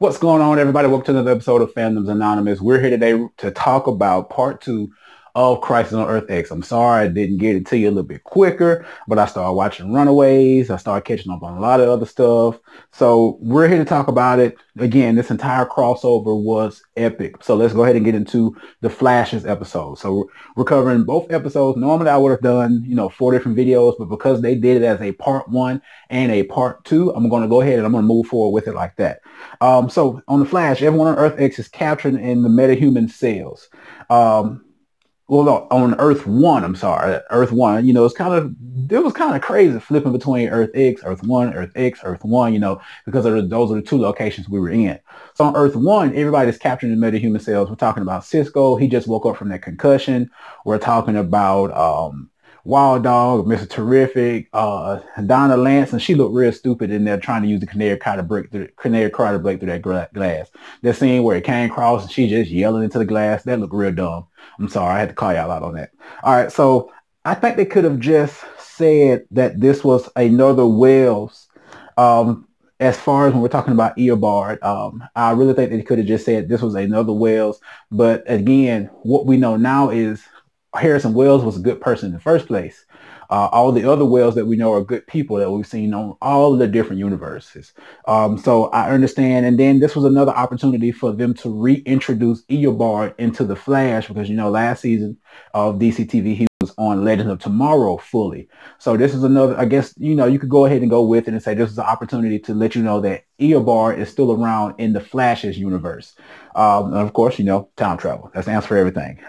What's going on, everybody? Welcome to another episode of Fandoms Anonymous. We're here today to talk about part two of Crisis on Earth X. I'm sorry I didn't get it to you a little bit quicker, but I started watching Runaways. I started catching up on a lot of other stuff. So we're here to talk about it. Again, this entire crossover was epic. So let's go ahead and get into the Flash's episode. So we're covering both episodes. Normally I would have done, 4 different videos, but because they did it as a part one and a part two, I'm going to go ahead and I'm going to move forward with it like that. So on the Flash, everyone on Earth X is captured in the metahuman cells. Well, no, on Earth One, I'm sorry, Earth One. It was kind of crazy flipping between Earth X, Earth One, Earth X, Earth One. Because those are the two locations we were in. So on Earth One, everybody's captured in metahuman cells. We're talking about Cisco. He just woke up from that concussion. We're talking about Wild Dog, Mr. Terrific, Donna Lance, and she looked real stupid in there trying to use the canary car to break through that glass. That scene where it came across and she just yelling into the glass, that looked real dumb. I'm sorry, I had to call y'all out on that. All right, so I think they could have just said that this was another Wells. As far as when we're talking about Eobard, I really think they could have just said this was another Wells. But again, what we know now is Harrison Wells was a good person in the first place. All the other Wells that we know are good people that we've seen on all of the different universes. So I understand. And then this was another opportunity for them to reintroduce Eobard into the Flash because, last season of DC TV, he was on Legends of Tomorrow fully. So this is another, I guess, you could go ahead and go with it and say this is an opportunity to let you know that Eobard is still around in the Flash's universe. And of course, time travel. That's the answer for everything.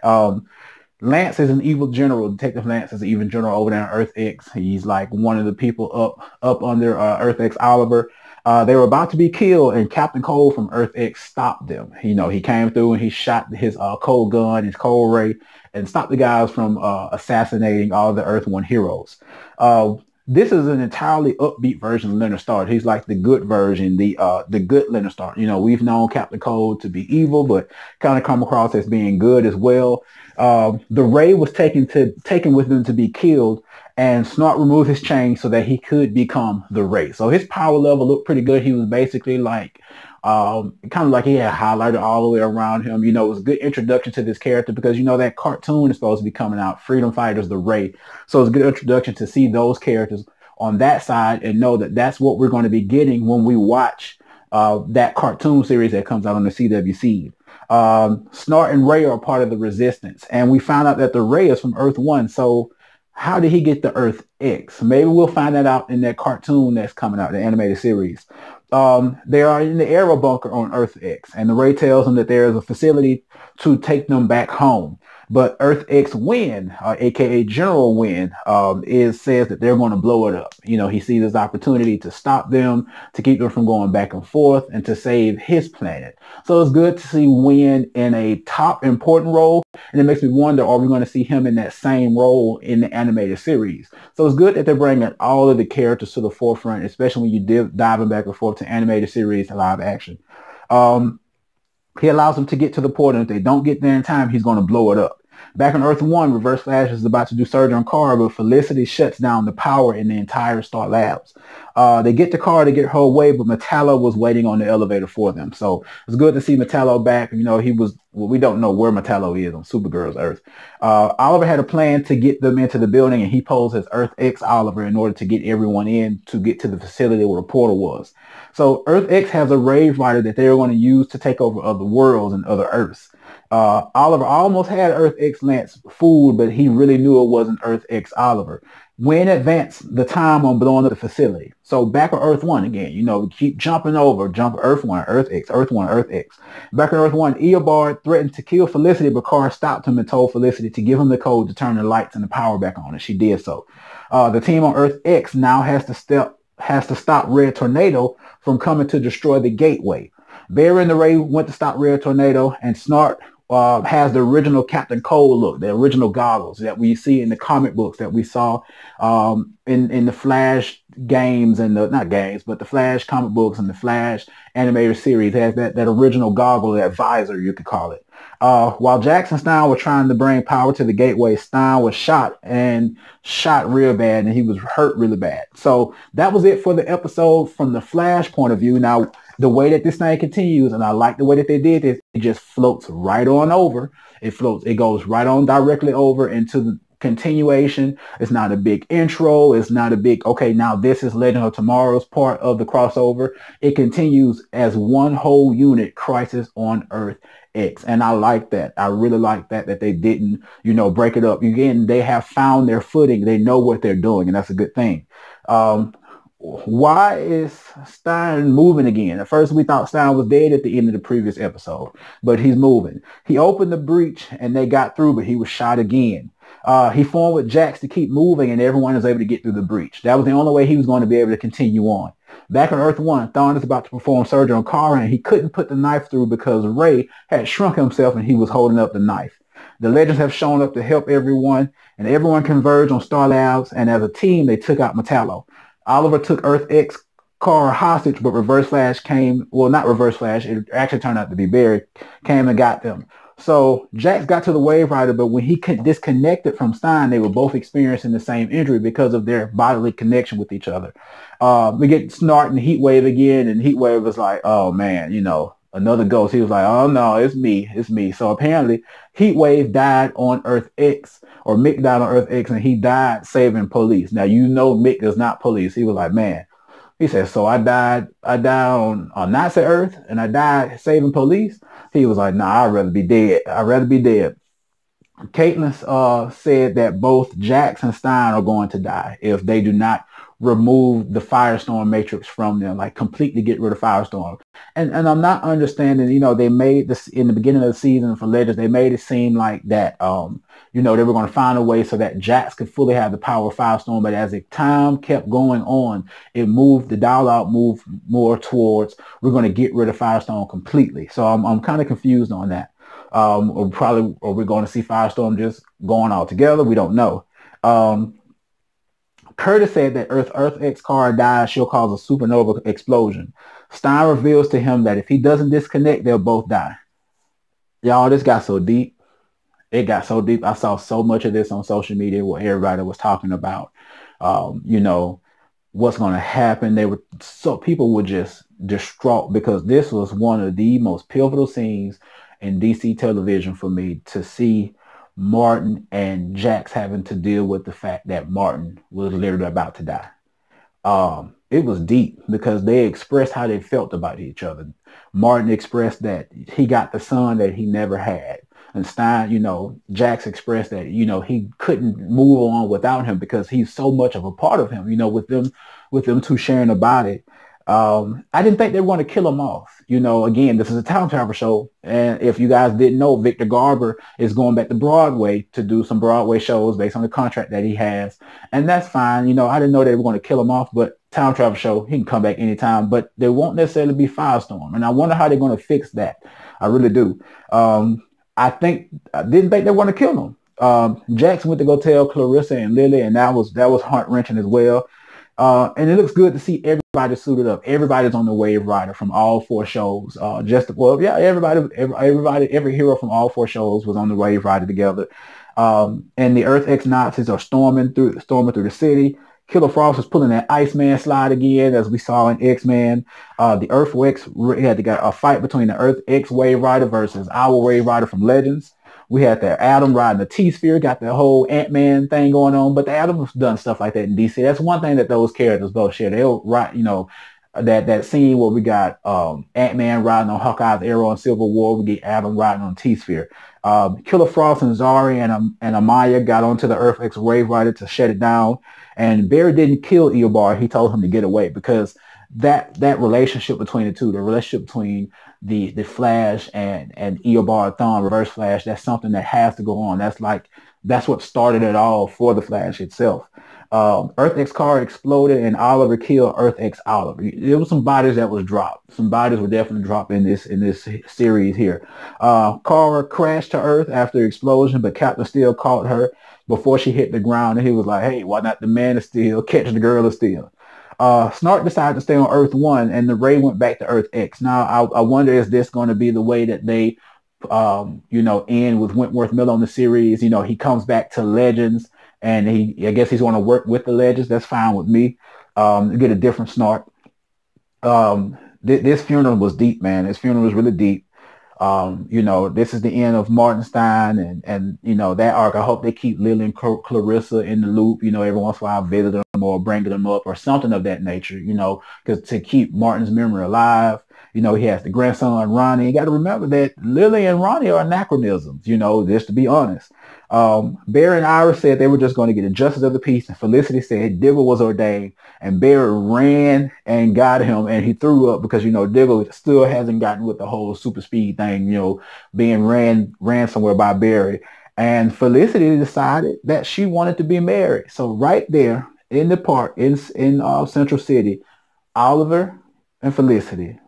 Lance is an evil general. Detective Lance is an evil general over there on Earth X. He's like one of the people up under Earth X Oliver. They were about to be killed, and Captain Cold from Earth X stopped them. He came through and he shot his cold gun, his cold ray, and stopped the guys from assassinating all the Earth One heroes. This is an entirely upbeat version of Leonard Starr. He's like the good version, the good Leonard Starr. We've known Captain Cold to be evil, but kind of come across as being good as well. The Ray was taken with them to be killed, and Snart removed his chain so that he could become the Ray. So his power level looked pretty good. He was basically like kind of like he had highlighted all the way around him. It was a good introduction to this character because that cartoon is supposed to be coming out, Freedom Fighters, the Ray. So it's a good introduction to see those characters on that side and know that that's what we're going to be getting when we watch that cartoon series that comes out on the CWC. Snart and Ray are part of the Resistance, and we found out that the Ray is from Earth One. So how did he get to Earth X? Maybe we'll find that out in that cartoon that's coming out, the animated series. They are in the Aero bunker on Earth X, and the Ray tells them that there is a facility to take them back home. But Earth X Win, aka General Win, says that they're going to blow it up. He sees this opportunity to stop them, to keep them from going back and forth, and to save his planet. So it's good to see Win in a top important role, and it makes me wonder, are we going to see him in that same role in the animated series? So it's good that they're bringing all of the characters to the forefront, especially when you diving back and forth to animated series and live action. He allows them to get to the port, and if they don't get there in time, he's going to blow it up. Back on Earth One, Reverse Flash is about to do surgery on Kara, but Felicity shuts down the power in the entire Star Labs. They get to Kara to get her away, but Metallo was waiting on the elevator for them. So it's good to see Metallo back. We don't know where Metallo is on Supergirl's Earth. Oliver had a plan to get them into the building, and he posed as Earth X Oliver in order to get everyone in to get to the facility where the portal was. So Earth X has a Rave Rider that they're going to use to take over other worlds and other Earths. Oliver almost had Earth X Lance fooled, but he really knew it wasn't Earth X Oliver. When advanced the time on blowing up the facility. So back on Earth One again, we keep jumping over, jump Earth One, Earth X, Earth One, Earth X. Back on Earth One, Eobard threatened to kill Felicity, but Kara stopped him and told Felicity to give him the code to turn the lights and the power back on, and she did so. The team on Earth X now has to stop Red Tornado from coming to destroy the gateway. Barry and the Ray went to stop Red Tornado, and Snart has the original Captain Cold look, the original goggles that we see in the comic books that we saw in the Flash games and the Flash comic books and the Flash animated series. It has that original goggle, that visor, you could call it. While Jackson Stein was trying to bring power to the gateway, Stein was shot real bad, and he was hurt really bad. So that was it for the episode from the Flash point of view. Now, the way that this thing continues, and I like the way that they did this, it just floats right on over. It goes right on directly over into the continuation. It's not a big intro. It's not a big, okay, now this is Legend of Tomorrow's part of the crossover. It continues as one whole unit, Crisis on Earth X. And I like that. I really like that they didn't, break it up. Again, they have found their footing. They know what they're doing, and that's a good thing. Why is Stein moving again? At first, we thought Stein was dead at the end of the previous episode, but he's moving. He opened the breach, and they got through, but he was shot again. He formed with Jax to keep moving, and everyone was able to get through the breach. That was the only way he was going to be able to continue on. Back on Earth 1, Thawne is about to perform surgery on Kara, and he couldn't put the knife through because Ray had shrunk himself, and he was holding up the knife. The Legends have shown up to help everyone, and everyone converged on Star Labs, and as a team, they took out Metallo. Oliver took Earth X Kara hostage, but Reverse Flash came, well, not Reverse Flash, it actually turned out to be Barry, came and got them. So Jax got to the Wave Rider, but when he disconnected from Stein, they were both experiencing the same injury because of their bodily connection with each other. We get Snart and Heatwave again, and Heatwave was like, oh man, another ghost. He was like, oh no, it's me. So apparently Heatwave died on Earth X, or Mick died on Earth X, and he died saving police. Now, Mick is not police. He was like, man, he said, so I died on Nazi Earth, and I died saving police. He was like, nah, I'd rather be dead. Caitlin said that both Jax and Stein are going to die if they do not remove the Firestorm Matrix from them, like completely get rid of Firestorm. And I'm not understanding, they made this in the beginning of the season for Legends, they made it seem like that, they were going to find a way so that Jax could fully have the power of Firestorm. But as the time kept going on, the dialogue moved more towards, we're going to get rid of Firestorm completely. So I'm kind of confused on that. Or we're going to see Firestorm just going all together. We don't know. Curtis said that Earth X Kara dies, she'll cause a supernova explosion. Stein reveals to him that if he doesn't disconnect, they'll both die. Y'all, this got so deep. It got so deep. I saw so much of this on social media where everybody was talking about, what's going to happen. People were just distraught because this was one of the most pivotal scenes in DC television for me, to see Martin and Jax having to deal with the fact that Martin was literally about to die. It was deep because they expressed how they felt about each other. Martin expressed that he got the son that he never had. And Stein, Jax expressed that, he couldn't move on without him because he's so much of a part of him, with them two sharing a body. I didn't think they were going to kill him off. Again, this is a time travel show. And if you guys didn't know, Victor Garber is going back to Broadway to do some Broadway shows based on the contract that he has. And that's fine. I didn't know they were going to kill him off, but time travel show, he can come back anytime, but they won't necessarily be Firestorm. And I wonder how they're going to fix that. I really do. I didn't think they were going to kill him. Jackson went to go tell Clarissa and Lily, and that was heart-wrenching as well. And it looks good to see everybody suited up. Everybody's on the Wave Rider from all 4 shows. Every hero from all 4 shows was on the Wave Rider together. And the Earth X Nazis are storming through the city. Killer Frost was pulling that Iceman slide again, as we saw in X-Men. The Earth X, we had to get a fight between the Earth X Wave Rider versus our Wave Rider from Legends. We had the Atom riding the T-Sphere, got the whole Ant-Man thing going on, but the Atom's done stuff like that in DC. That's one thing that those characters both share. They'll write, that scene where we got Ant-Man riding on Hawkeye's arrow in Civil War, we get Atom riding on T-Sphere. Killer Frost and Zari and Amaya got onto the Earth X Wave Rider to shut it down, and Barry didn't kill Eobard. He told him to get away because that relationship between the two, the relationship between the Flash and Eobard Thawne, Reverse Flash, that's something that has to go on. That's what started it all for the Flash itself. Earth X Kara exploded and Oliver killed Earth X Oliver. There was some bodies that was dropped. Some bodies were definitely dropped in this series here. Kara crashed to Earth after the explosion, but Captain Steel caught her before she hit the ground, and he was like, hey, why not the Man of Steel catch the Girl of Steel? Snart decided to stay on Earth 1, and the Ray went back to Earth X. Now, I wonder, is this going to be the way that they you know, end with Wentworth Miller on the series. You know, he comes back to Legends, and I guess he's going to work with the Legends. That's fine with me. You get a different snark. This funeral was deep, man. This funeral was really deep. You know, this is the end of Martenstein, and you know that arc. I hope they keep Lily and Clarissa in the loop. You know, every once in a while, visit them or bring them up or something of that nature. You know, because to keep Martin's memory alive. You know, he has the grandson Ronnie. You got to remember that Lily and Ronnie are anachronisms. You know, just to be honest. Barry and Iris said they were just going to get a justice of the peace, and Felicity said Diggle was ordained, and Barry ran and got him, and he threw up because, you know, Diggle still hasn't gotten with the whole super speed thing, you know, being ran somewhere by Barry. And Felicity decided that she wanted to be married. So right there in the park in Central City, Oliver and Felicity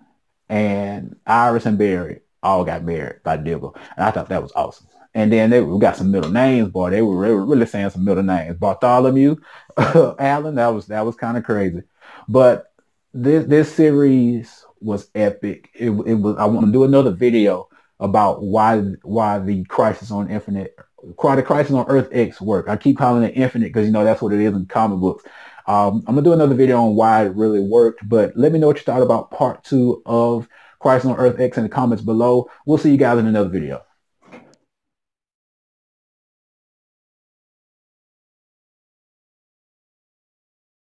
and Iris and Barry all got married by Diggle. And I thought that was awesome. And then we got some middle names, boy. They were really saying some middle names. Bartholomew, Allen, that was kind of crazy. But this series was epic. It was. I want to do another video about why the Crisis on the Crisis on Earth X work. I keep calling it Infinite because, you know, that's what it is in comic books. I'm gonna do another video on why it really worked. But let me know what you thought about part 2 of Crisis on Earth X in the comments below. We'll see you guys in another video.